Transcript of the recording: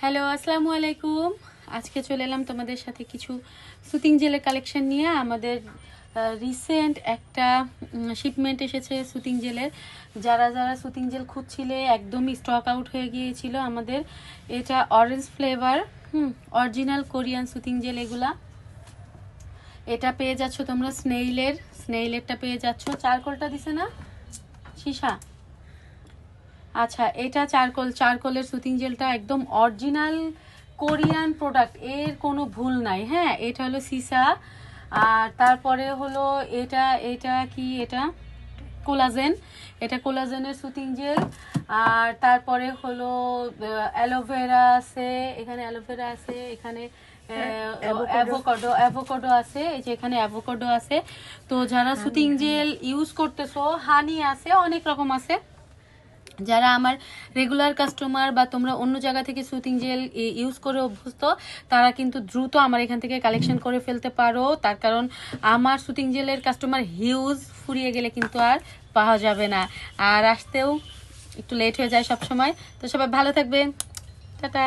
Hello, আসসালামু আলাইকুম। আজকে চলে এলাম তোমাদের সাথে কিছু সুতিং জেলের কালেকশন নিয়ে। আমাদের রিসেন্ট একটা শিপমেন্ট এসেছে সুতিং জেলের। যারা যারা সুতিং জেল খুঁজছিলে একদমই স্টক আউট হয়ে গিয়েছিল আমাদের। এটা orange flavour, original Korean soothing gel এগুলা। এটা পেয়ে যাচ্ছ তোমরা স্নেইলেরটা পেয়ে যাচ্ছ। চারকোলটা দিছে না সীসা? আচ্ছা, এটা চারকোলের সুতিং জেলটা একদম অরিজিনাল কোরিয়ান প্রোডাক্ট, এর কোনো ভুল নাই। হ্যাঁ, এটা হলো সিসা। আর তারপরে হলো এটা এটা কি এটা কোলাজেন, এটা কোলাজেনের সুতিং জেল। আর তারপরে হলো অ্যালোভেরা আছে, এখানে অ্যালোভেরা আছে, এখানে অ্যাভোকাডো আছে, এই যে এখানে অ্যাভোকাডো আছে। তো যারা সুতিং জেল ইউজ করতেছো, হানি আছে, অনেক রকম আছে। যারা আমার রেগুলার কাস্টমার বা তোমরা অন্য জায়গা থেকে সুতিং জেল ইউজ করে অভ্যস্ত, তারা কিন্তু দ্রুত আমার এখান থেকে কালেকশন করে ফেলতে পারো। তার কারণ আমার সুতিং জেলের কাস্টমার হিউজ, ফুরিয়ে গেলে কিন্তু আর পাওয়া যাবে না, আর আসতেও একটু লেট হয়ে যায় সব সময়। তো সবাই ভালো থাকবে, টাটা।